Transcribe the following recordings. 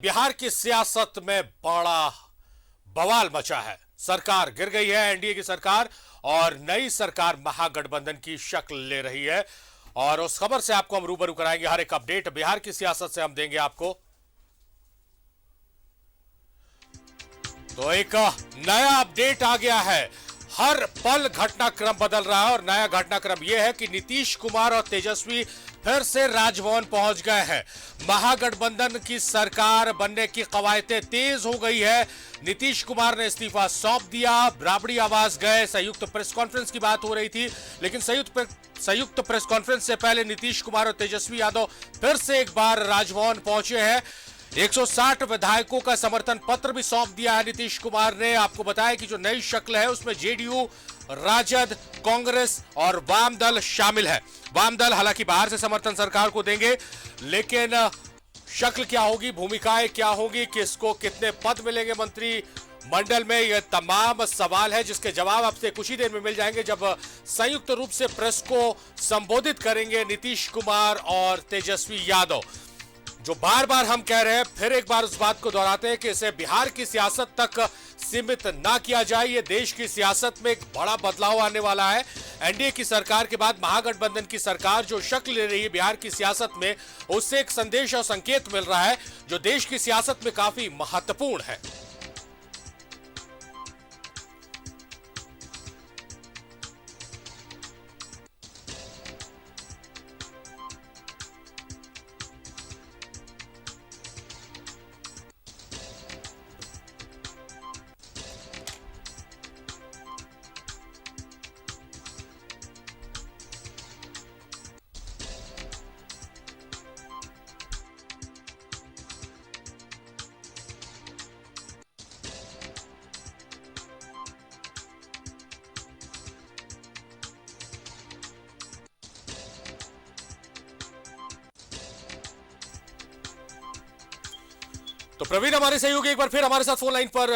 बिहार की सियासत में बड़ा बवाल मचा है। सरकार गिर गई है, एनडीए की सरकार, और नई सरकार महागठबंधन की शक्ल ले रही है। और उस खबर से आपको हम रूबरू कराएंगे। हर एक अपडेट बिहार की सियासत से हम देंगे आपको। तो एक नया अपडेट आ गया है। हर पल घटनाक्रम बदल रहा है और नया घटनाक्रम यह है कि नीतीश कुमार और तेजस्वी फिर से राजभवन पहुंच गए हैं। महागठबंधन की सरकार बनने की कवायदें तेज हो गई है। नीतीश कुमार ने इस्तीफा सौंप दिया, राबड़ी आवास गए, संयुक्त प्रेस कॉन्फ्रेंस की बात हो रही थी, लेकिन संयुक्त प्रेस कॉन्फ्रेंस से पहले नीतीश कुमार और तेजस्वी यादव फिर से एक बार राजभवन पहुंचे हैं। 160 विधायकों का समर्थन पत्र भी सौंप दिया है नीतीश कुमार ने। आपको बताया कि जो नई शक्ल है उसमें जेडीयू, राजद, कांग्रेस और वाम दल शामिल है। वाम दल हालांकि बाहर से समर्थन सरकार को देंगे, लेकिन शक्ल क्या होगी, भूमिकाएं क्या होगी, किसको कितने पद मिलेंगे मंत्री मंडल में, यह तमाम सवाल है जिसके जवाब आपसे कुछ ही देर में मिल जाएंगे जब संयुक्त रूप से प्रेस को संबोधित करेंगे नीतीश कुमार और तेजस्वी यादव। जो बार बार हम कह रहे हैं, फिर एक बार उस बात को दोहराते हैं कि इसे बिहार की सियासत तक सीमित ना किया जाए। ये देश की सियासत में एक बड़ा बदलाव आने वाला है। एनडीए की सरकार के बाद महागठबंधन की सरकार जो शक्ल ले रही है बिहार की सियासत में, उससे एक संदेश और संकेत मिल रहा है जो देश की सियासत में काफी महत्वपूर्ण है। तो प्रवीण हमारे सहयोगी एक बार फिर हमारे साथ फोन लाइन पर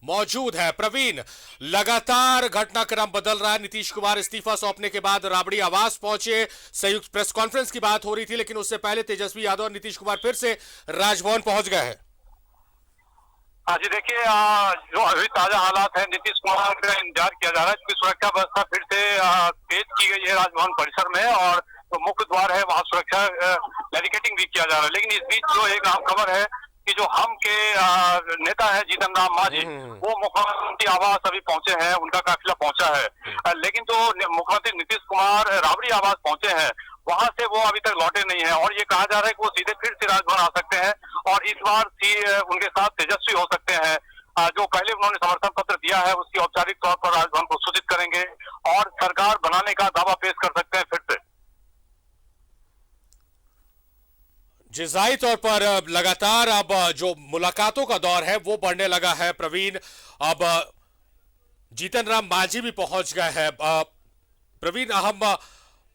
मौजूद है। प्रवीण, लगातार घटनाक्रम बदल रहा है। नीतीश कुमार इस्तीफा सौंपने के बाद राबड़ी आवास पहुंचे, संयुक्त प्रेस कॉन्फ्रेंस की बात हो रही थी, लेकिन उससे पहले तेजस्वी यादव और नीतीश कुमार फिर से राजभवन पहुंच गए हैं। हाँ जी, देखिए जो अभी ताजा हालात है, नीतीश कुमार का इंतजार किया जा रहा है क्योंकि सुरक्षा व्यवस्था फिर से तेज की गई है राजभवन परिसर में, और जो मुख्य द्वार है वहाँ सुरक्षा बैरिकेडिंग भी किया जा रहा है। लेकिन इस बीच जो एक अहम खबर है कि जो हम के नेता है जीतन राम मांझी, वो मुख्यमंत्री आवास अभी पहुंचे हैं, उनका काफिला पहुंचा है। लेकिन जो मुख्यमंत्री नीतीश कुमार राबड़ी आवास पहुंचे हैं, वहां से वो अभी तक लौटे नहीं है, और ये कहा जा रहा है कि वो सीधे फिर से राजभवन आ सकते हैं और इस बार उनके साथ तेजस्वी हो सकते हैं। जो पहले उन्होंने समर्थन पत्र दिया है उसकी औपचारिक तौर पर राजभवन को सूचित करेंगे और सरकार बनाने का दावा पेश कर सकते हैं फिर से। जी, जाहिर तौर पर लगातार अब जो मुलाकातों का दौर है वो बढ़ने लगा है। प्रवीण, अब जीतन राम मांझी भी पहुंच गए हैं। प्रवीण, हम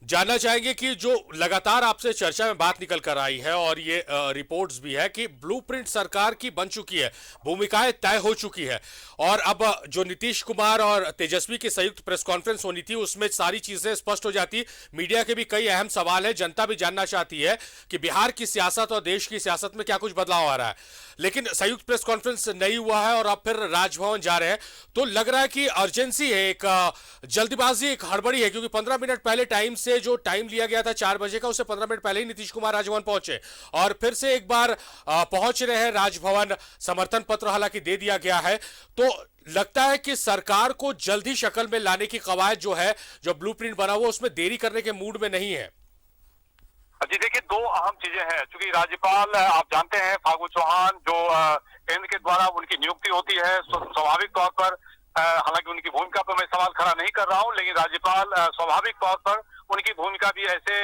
जानना चाहेंगे कि जो लगातार आपसे चर्चा में बात निकल कर आई है और ये रिपोर्ट्स भी है कि ब्लूप्रिंट सरकार की बन चुकी है, भूमिकाएं तय हो चुकी है, और अब जो नीतीश कुमार और तेजस्वी की संयुक्त प्रेस कॉन्फ्रेंस होनी थी उसमें सारी चीजें स्पष्ट हो जाती। मीडिया के भी कई अहम सवाल है, जनता भी जानना चाहती है कि बिहार की सियासत और देश की सियासत में क्या कुछ बदलाव आ रहा है। लेकिन संयुक्त प्रेस कॉन्फ्रेंस नहीं हुआ है और अब फिर राजभवन जा रहे हैं, तो लग रहा है कि अर्जेंसी है, एक जल्दबाजी, एक हड़बड़ी है, क्योंकि 15 मिनट पहले टाइम से जो टाइम लिया गया था 4 बजे का, उससे 15 मिनट पहले ही नीतीश कुमार राजभवन पहुंचे और फिर से एक बार पहुंच रहे हैं राजभवन। समर्थन पत्र हालांकि दे दिया गया है, तो लगता है कि सरकार को जल्दी शक्ल में लाने की कवायद जो है, जो ब्लूप्रिंट बना हुआ, उसमें देरी करने के मूड में नहीं है। जी देखिए, दो अहम चीजें हैं। चूंकि राज्यपाल आप जानते हैं फागू चौहान, जो केंद्र के द्वारा उनकी नियुक्ति होती है, स्वाभाविक तौर पर, हालांकि उनकी भूमिका पर मैं सवाल खड़ा नहीं कर रहा हूं, लेकिन राज्यपाल स्वाभाविक तौर पर उनकी भूमिका भी ऐसे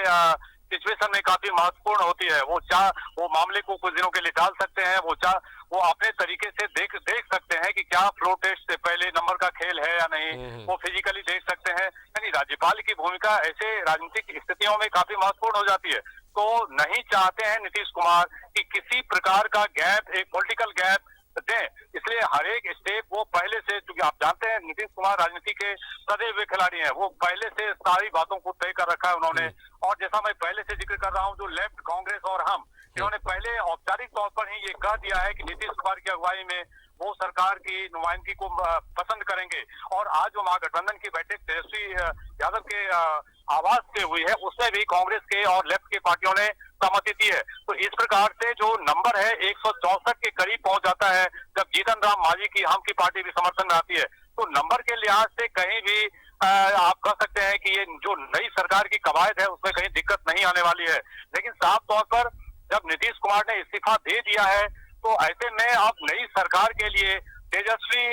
सिचुएशन में काफी महत्वपूर्ण होती है। वो मामले को कुछ दिनों के लिए टाल सकते हैं, वो अपने तरीके से देख सकते हैं कि क्या फ्लो टेस्ट से पहले नंबर का खेल है या नहीं, वो फिजिकली देख सकते हैं। यानी राज्यपाल की भूमिका ऐसे राजनीतिक स्थितियों में काफी महत्वपूर्ण हो जाती है। तो नहीं चाहते हैं नीतीश कुमार कि किसी प्रकार का गैप, एक पॉलिटिकल गैप दें, इसलिए हर एक स्टेप वो पहले से, क्योंकि आप जानते हैं नीतीश कुमार राजनीति के सदे हुए खिलाड़ी हैं, वो पहले से सारी बातों को तय कर रखा है उन्होंने। और जैसा मैं पहले से जिक्र कर रहा हूं, जो लेफ्ट, कांग्रेस और हम, इन्होंने पहले औपचारिक तौर पर ही ये कह दिया है कि नीतीश कुमार की अगुवाई में वो सरकार की नुमाइंदगी को पसंद करेंगे। और आज जो महागठबंधन की बैठक तेजस्वी यादव के आवाज से हुई है, उसमें भी कांग्रेस के और लेफ्ट के पार्टियों ने सहमति दी है। तो इस प्रकार से जो नंबर है 164 के करीब पहुंच जाता है, जब जीतन राम मांझी की हम की पार्टी भी समर्थन में आती है, तो नंबर के लिहाज से कहीं भी आप कह सकते हैं कि ये जो नई सरकार की कवायद है उसमें कहीं दिक्कत नहीं आने वाली है। लेकिन साफ तौर पर जब नीतीश कुमार ने इस्तीफा दे दिया है, तो ऐसे में अब नई सरकार के लिए तेजस्वी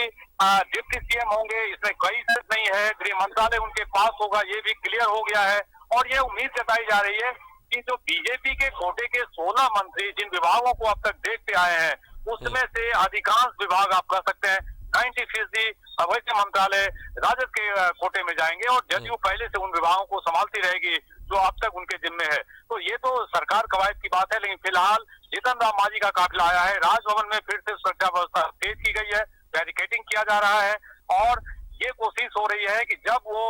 डिप्टी सीएम होंगे, इसमें कोई शक नहीं है। गृह मंत्रालय उनके पास होगा, ये भी क्लियर हो गया है। और ये उम्मीद जताई जा रही है कि जो बीजेपी के कोटे के 16 मंत्री जिन विभागों को अब तक देखते आए हैं, उसमें से अधिकांश विभाग आप कह सकते हैं 90% अवैध मंत्रालय राजद के कोटे में जाएंगे और जदयू पहले से उन विभागों को संभालती रहेगी जो अब तक उनके जिम्मे है। तो ये तो सरकार कवायद की बात है, लेकिन फिलहाल जीतन राम मांझी का काफिला आया है। राजभवन में फिर से सुरक्षा व्यवस्था तेज की गई है, बैरिकेडिंग किया जा रहा है और ये कोशिश हो रही है कि जब वो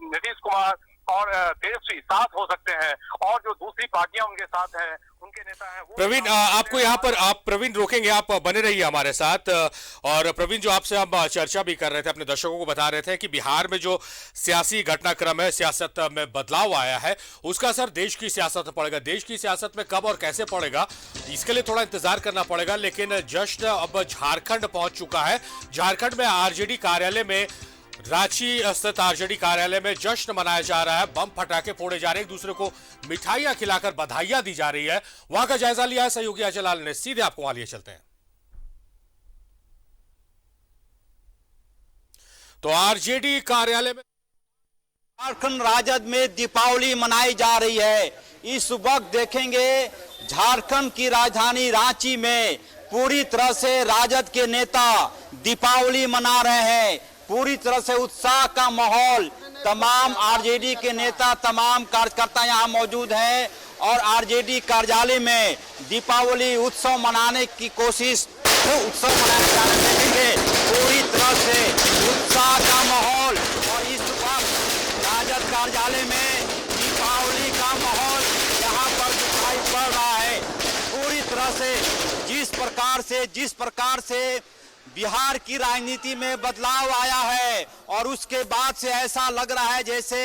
नीतीश कुमार और तेजस्वी साथ हो सकते हैं और जो दूसरी पार्टियां उनके साथ हैं, उनके नेता हैं। प्रवीण, आपको यहाँ पर आप प्रवीण रोकेंगे, आप बने रहिए हमारे साथ। और प्रवीण, जो आपसे हम चर्चा भी कर रहे थे, अपने दर्शकों को बता रहे थे कि बिहार में जो सियासी घटनाक्रम है, सियासत में बदलाव आया है, उसका असर देश की सियासत में पड़ेगा। देश की सियासत में कब और कैसे पड़ेगा, इसके लिए थोड़ा इंतजार करना पड़ेगा। लेकिन जश्न अब झारखंड पहुंच चुका है। झारखंड में आरजेडी कार्यालय में, रांची स्थित आरजेडी कार्यालय में जश्न मनाया जा रहा है। बम फटाके फोड़े जा रहे हैं, एक दूसरे को मिठाइयां खिलाकर बधाइयां दी जा रही है। वहां का जायजा लिया है सहयोगी अजय लाल ने, सीधे आपको वहां लिए चलते हैं। तो आरजेडी कार्यालय में झारखंड राजद में दीपावली मनाई जा रही है। इस वक्त देखेंगे झारखंड की राजधानी रांची में पूरी तरह से राजद के नेता दीपावली मना रहे हैं। पूरी तरह से उत्साह का माहौल, तमाम आरजेडी के नेता, तमाम कार्यकर्ता यहाँ मौजूद हैं और आरजेडी कार्यालय में दीपावली उत्सव मनाने की कोशिश, उत्सव मनाने जाने देखेंगे। पूरी तरह से उत्साह का माहौल और इस वक्त राजद कार्यालय में दीपावली का माहौल यहाँ पर दिखाई पड़ रहा है। पूरी तरह से जिस प्रकार से बिहार की राजनीति में बदलाव आया है और उसके बाद से ऐसा लग रहा है जैसे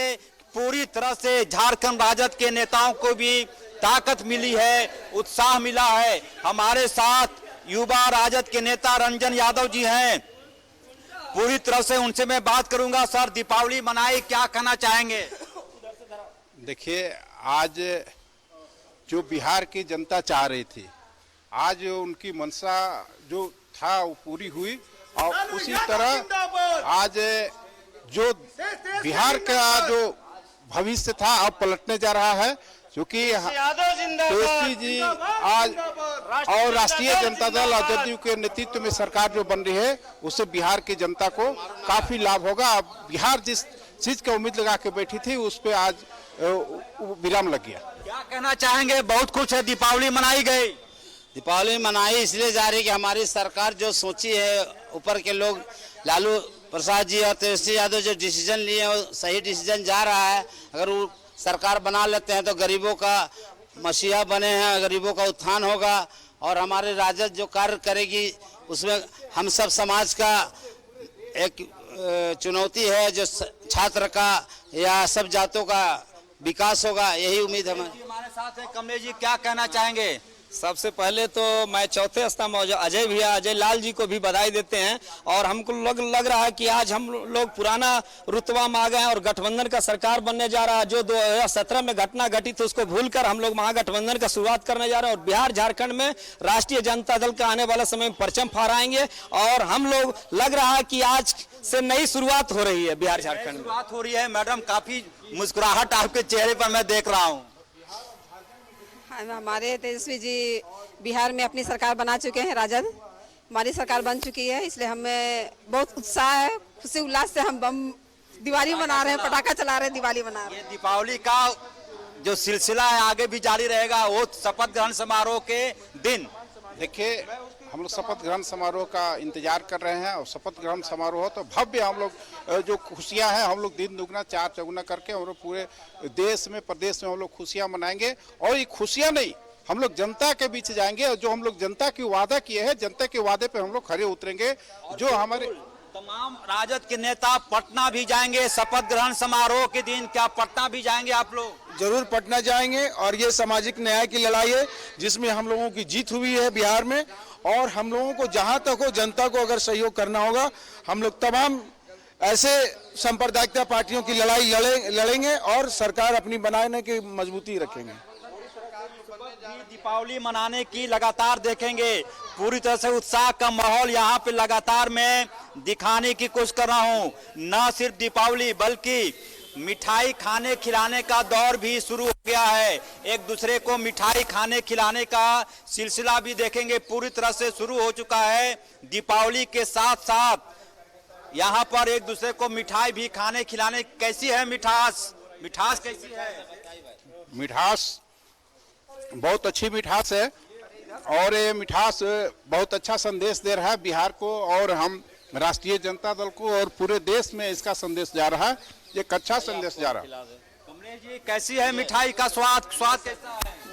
पूरी तरह से झारखंड राजद के नेताओं को भी ताकत मिली है, उत्साह मिला है। हमारे साथ युवा राजद के नेता रंजन यादव जी हैं, पूरी तरह से उनसे मैं बात करूंगा। सर, दीपावली मनाई, क्या कहना चाहेंगे? देखिए, आज जो बिहार की जनता चाह रही थी, आज उनकी मंशा जो था वो पूरी हुई और उसी तरह आज जो बिहार का जो भविष्य था अब पलटने जा रहा है, क्योंकि तेजस्वी जी आज और राष्ट्रीय जनता दल और जदयू के नेतृत्व में सरकार जो बन रही है, उससे बिहार की जनता को काफी लाभ होगा। अब बिहार जिस चीज का उम्मीद लगा के बैठी थी उस पे आज विराम लग गया। क्या कहना चाहेंगे? बहुत कुछ है, दीपावली मनाई गई। दीपावली मनाई इसलिए जा रही कि हमारी सरकार जो सोची है, ऊपर के लोग लालू प्रसाद जी और तेजस्वी यादव जो डिसीजन लिए हैं वो सही डिसीजन जा रहा है। अगर वो सरकार बना लेते हैं तो गरीबों का मसीहा बने हैं, गरीबों का उत्थान होगा और हमारे राजद जो कार्य करेगी उसमें हम सब समाज का एक चुनौती है, जो छात्र का या सब जातों का विकास होगा, यही उम्मीद है। हमारे साथ है कमलेश जी, क्या कहना चाहेंगे? सबसे पहले तो मैं चौथे स्तंभ अजय भैया, अजय लाल जी को भी बधाई देते हैं और हमको लग रहा है कि आज हम लोग पुराना रुतबा में आ गए हैं और गठबंधन का सरकार बनने जा रहा है। जो 2017 में घटना घटी थी उसको भूलकर हम लोग महागठबंधन का शुरुआत करने जा रहे हैं और बिहार झारखंड में राष्ट्रीय जनता दल का आने वाला समय में परचम फहराएंगे और हम लोग लग रहा है कि आज से नई शुरुआत हो रही है बिहार झारखंड में। शुरुआत हो रही है। मैडम, काफी मुस्कुराहट आपके चेहरे पर मैं देख रहा हूँ। हमारे तेजस्वी जी बिहार में अपनी सरकार बना चुके हैं, राजद हमारी सरकार बन चुकी है, इसलिए हमें बहुत उत्साह है, खुशी उल्लास से हम बम दिवाली मना रहे हैं, पटाखा चला रहे हैं, दिवाली मना रहे हैं। ये दीपावली का जो सिलसिला है आगे भी जारी रहेगा, वो शपथ ग्रहण समारोह के दिन। देखिए, हम लोग शपथ ग्रहण समारोह का इंतजार कर रहे हैं और शपथ ग्रहण समारोह हो तो भव्य हम लोग जो खुशियां हैं हम लोग दिन दुगना चार चौगुना करके हम लोग पूरे देश में प्रदेश में हम लोग खुशियां मनाएंगे। और ये खुशियां नहीं, हम लोग जनता के बीच जाएंगे और जो हम लोग जनता की वादा किए हैं, जनता के वादे पे हम लोग खरे उतरेंगे। जो हमारे तमाम राजद के नेता पटना भी जाएंगे शपथ ग्रहण समारोह के दिन। क्या पटना भी जाएंगे आप लोग? जरूर पटना जाएंगे और ये सामाजिक न्याय की लड़ाई है जिसमें हम लोगों की जीत हुई है बिहार में, और हम लोगों को जहां तक हो जनता को अगर सहयोग करना होगा, हम लोग तमाम ऐसे सांप्रदायिकता पार्टियों की लड़ाई लड़ेंगे और सरकार अपनी बनाने की मजबूती रखेंगे। दीपावली मनाने की लगातार देखेंगे, पूरी तरह से उत्साह का माहौल यहाँ पे लगातार मैं दिखाने की कोशिश कर रहा हूँ। न सिर्फ दीपावली बल्कि मिठाई खाने खिलाने का दौर भी शुरू हो गया है। एक दूसरे को मिठाई खाने खिलाने का सिलसिला भी देखेंगे, पूरी तरह से शुरू हो चुका है। दीपावली के साथ साथ यहाँ पर एक दूसरे को मिठाई भी खाने खिलाने। कैसी है मिठास कैसी है? मिठास बहुत अच्छी मिठास है और ये मिठास बहुत अच्छा संदेश दे रहा है बिहार को, और हम राष्ट्रीय जनता दल को और पूरे देश में इसका संदेश जा रहा है। एक अच्छा संदेश जा रहा है। कमलेश जी, कैसी है मिठाई का स्वाद कैसा है?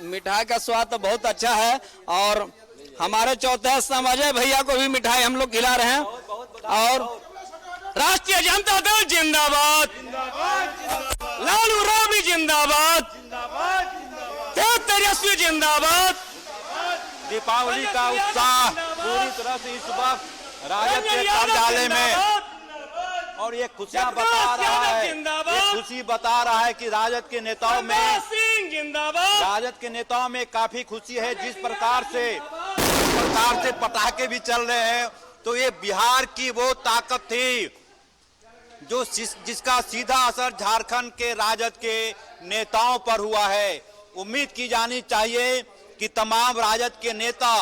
मिठाई का स्वाद तो बहुत अच्छा है और हमारे चौथे स्तंभ अजय भैया को भी मिठाई हम लोग खिला रहे हैं। और राष्ट्रीय जनता दल जिंदाबाद, लालू राबी जिंदाबाद, तेजस्वी जिंदाबाद। दीपावली का उत्साह पूरी तरह से इस वक्त राजद के कार्यालय में, और ये खुशियां बता रहा है, ये खुशी बता रहा है कि राजद के नेताओं में काफी खुशी है। जिस प्रकार से पटाखे भी चल रहे हैं, तो ये बिहार की वो ताकत थी जो जिसका सीधा असर झारखंड के राजद के नेताओं पर हुआ है। उम्मीद की जानी चाहिए कि तमाम राजद के नेता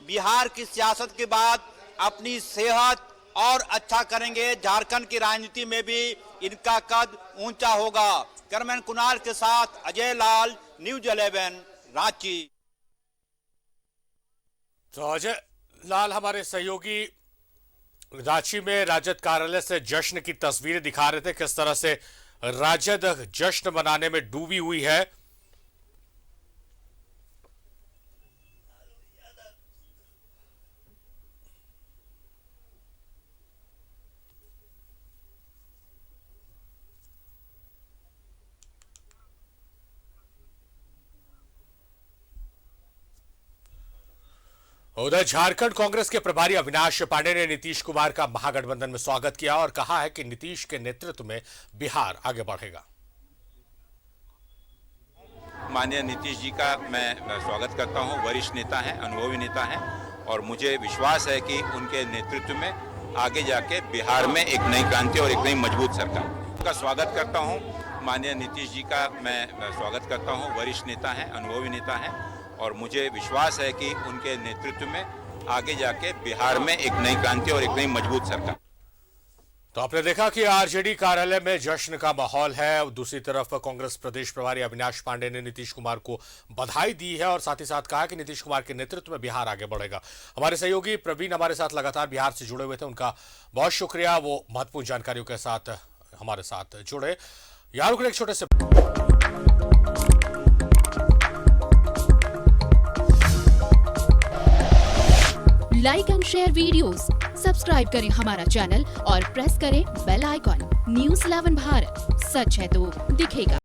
बिहार की सियासत के बाद अपनी सेहत और अच्छा करेंगे। झारखंड की राजनीति में भी इनका कद ऊंचा होगा। कैमरामैन कुणाल के साथ अजय लाल, न्यूज 11 रांची। तो अजय लाल हमारे सहयोगी रांची में राजद कार्यालय से जश्न की तस्वीरें दिखा रहे थे, किस तरह से राजद जश्न मनाने में डूबी हुई है। उधर झारखंड कांग्रेस के प्रभारी अविनाश पांडे ने नीतीश कुमार का महागठबंधन में स्वागत किया और कहा है कि नीतीश के नेतृत्व में बिहार आगे बढ़ेगा। माननीय नीतीश जी का मैं स्वागत करता हूं। वरिष्ठ नेता हैं, अनुभवी नेता हैं और मुझे विश्वास है कि उनके नेतृत्व में आगे जाके बिहार में एक नई क्रांति और एक नई मजबूत सरकार का स्वागत करता हूं। माननीय नीतीश जी का मैं स्वागत करता हूं। वरिष्ठ नेता हैं, अनुभवी नेता हैं और मुझे विश्वास है कि उनके नेतृत्व में आगे जाके बिहार में एक नई क्रांति और एक नई मजबूत सरकार। तो आपने देखा कि आरजेडी कार्यालय में जश्न का माहौल है। दूसरी तरफ कांग्रेस प्रदेश प्रभारी अविनाश पांडे ने नीतीश कुमार को बधाई दी है और साथ ही साथ कहा कि नीतीश कुमार के नेतृत्व में बिहार आगे बढ़ेगा। हमारे सहयोगी प्रवीण हमारे साथ लगातार बिहार से जुड़े हुए थे, उनका बहुत शुक्रिया। वो महत्वपूर्ण जानकारियों के साथ हमारे साथ जुड़े। यार एक छोटे से like and share videos, subscribe करें हमारा चैनल और प्रेस करें बेल आइकॉन। न्यूज़ 11 भारत, सच है तो दिखेगा।